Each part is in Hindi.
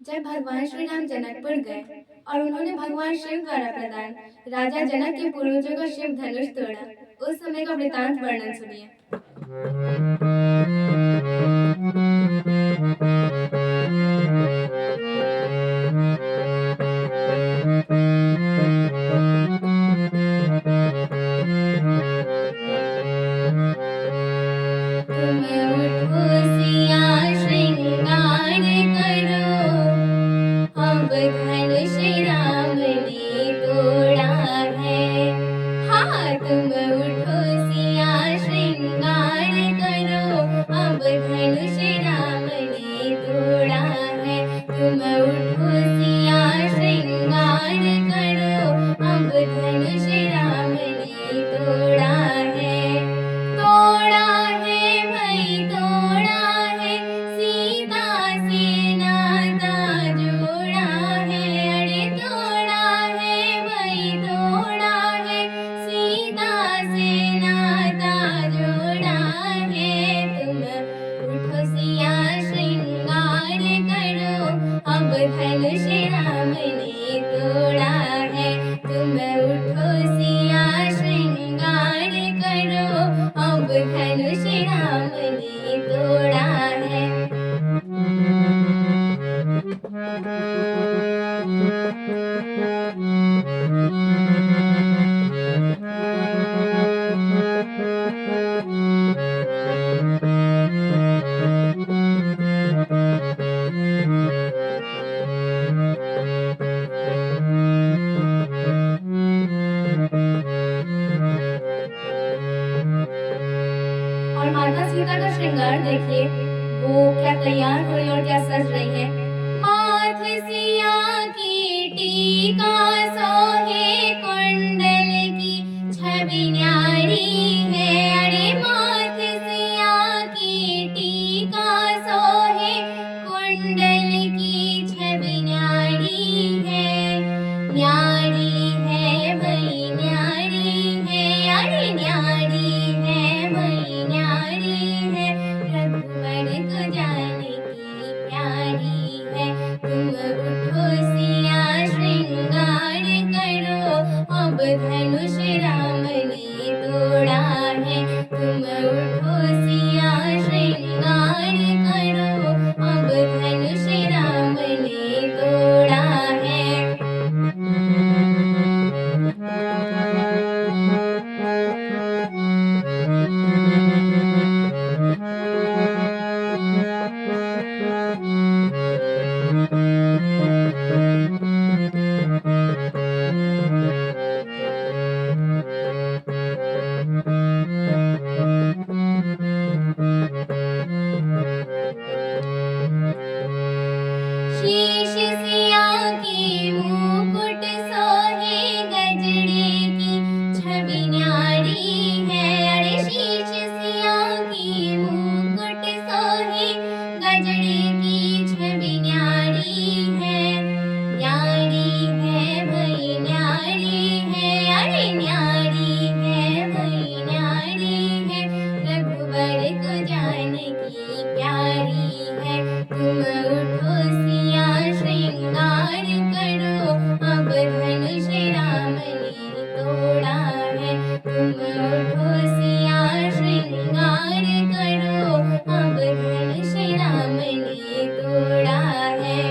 जब भगवान श्री राम जनकपुर गए और उन्होंने भगवान शिव द्वारा प्रदान राजा जनक के पूर्वजों का शिव धनुष तोड़ा, उस समय का वृतांत वर्णन सुनिए। तुम उठो सिया श्रृंगार करो, अब धनुष राम ने तोड़ा है। हाँ, तुम उठो सिया श्रृंगार करो, अब धनुष राम ने तोड़ा है। तुम उठो सिया श्रृंगार करो, अब धनुष राम ने तोड़ा है। तोड़ा है भाई तोड़ा है, सीता से नाता जोड़ा है। अरे तोड़ा है भाई तोड़ा है, सीता से नाता जोड़ा है। तुम उठो सिया श्रृंगार करो, अब धनुष राम ने तोड़ा है। तुम उठो सिया श्रृंगार करो, अब धनुष राम ने तोड़ा है। और माता सीता का श्रृंगार देखिए, वो क्या तैयार हो रही और क्या सज रही है। माथ सिया की टीका सोहे कुंडल की छवि न्यारी है। अरे माथ सिया की टीका सोहे कुंडल की छवि न्यारी है। न्यारी है भाई न्यारी है, अरे न्यारी है भाई न्यारी है। रघुवर को जाने की प्यारी है। तुम उठो सिया श्रृंगार करो, अब धनुष राम ने तोड़ा है। तुम उठो सिया श्रृंगार करो, अब धनुष राम ने तोड़ा है। शीश सिया की मुकुट सोहे गजरे की छवि न्यारी है। अरे शीश सिया की मुकुट सोहे गजरे की छवि न्यारी है। न्यारी है भाई न्यारी है, अरे न्यारी है भाई न्यारी है। रघुवर को जाने की प्यारी है। तुम उठो सिया श्रृंगार करो, अब धनुष राम ने तोड़ा है। तुम उठो सिया श्रृंगार करो, अब धनुष राम ने तोड़ा है।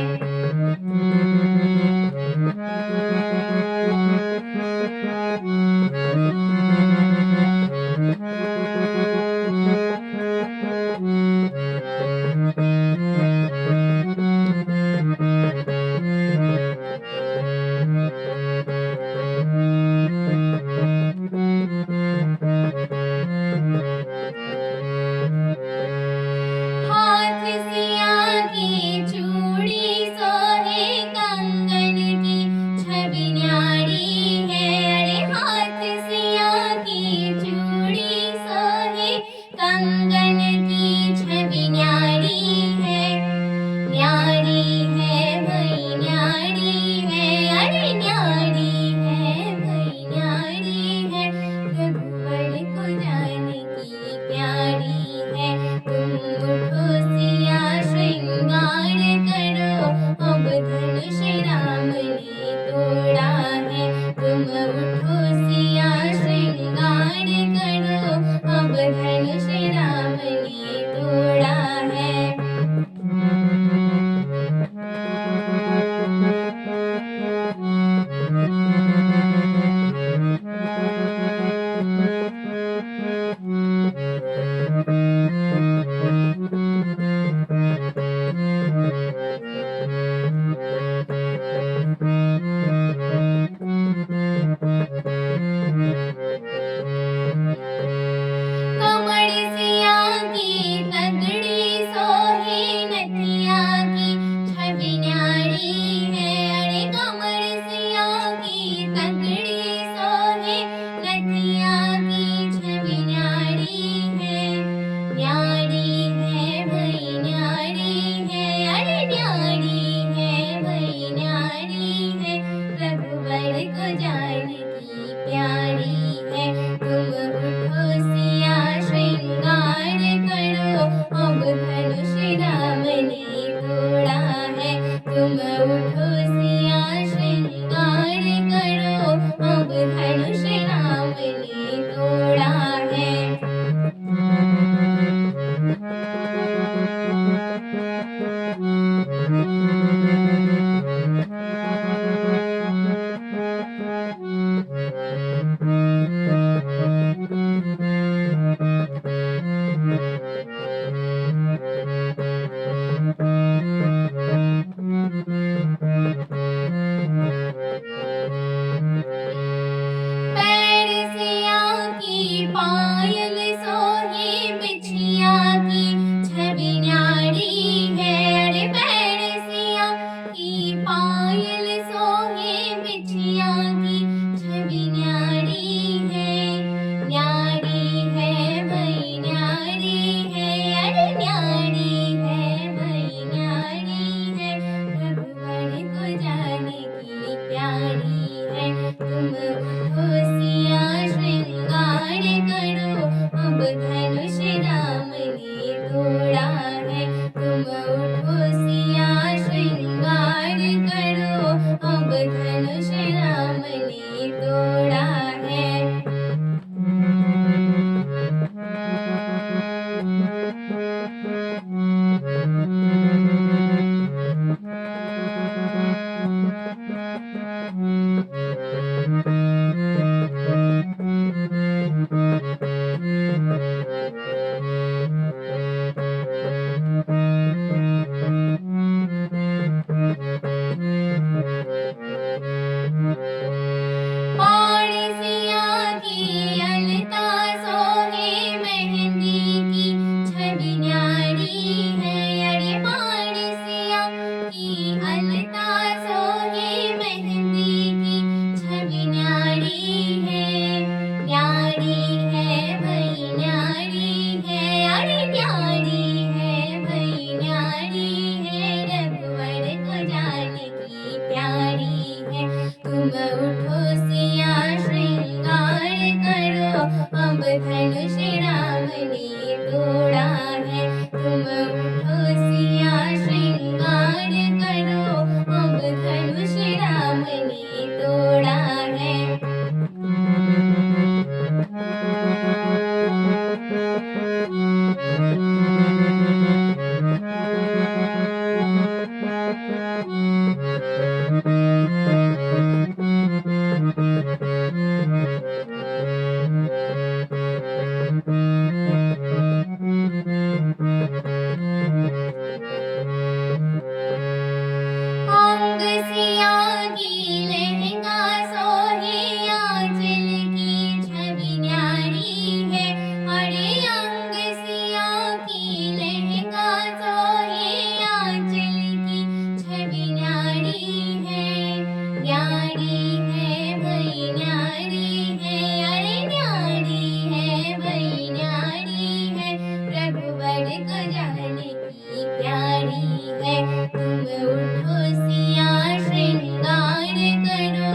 उठो सिया श्रृंगार करो,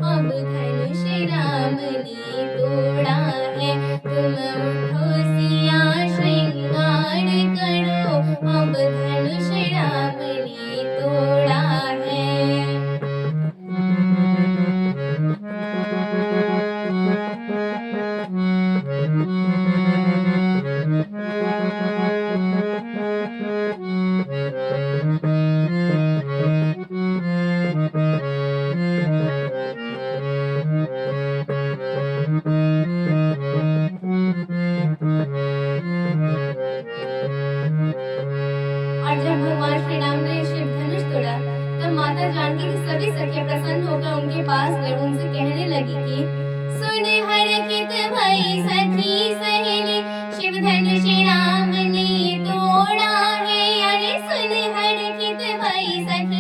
अब धनुष राम ने तोड़ा है। तुम उठो सिया श्रृंगार करो, अब धनुष राम ने तोड़ा है। और जब भगवान श्री राम ने शिव धनुष तोड़ा, तब माता जानकी की सभी सखियां प्रसन्न होकर उनके पास गई, उनसे कहने लगी कि सुन हरखित भई सखी सहेली, शिव धनुष राम ने तोड़ा है। अरे सुन हरखित भई सखी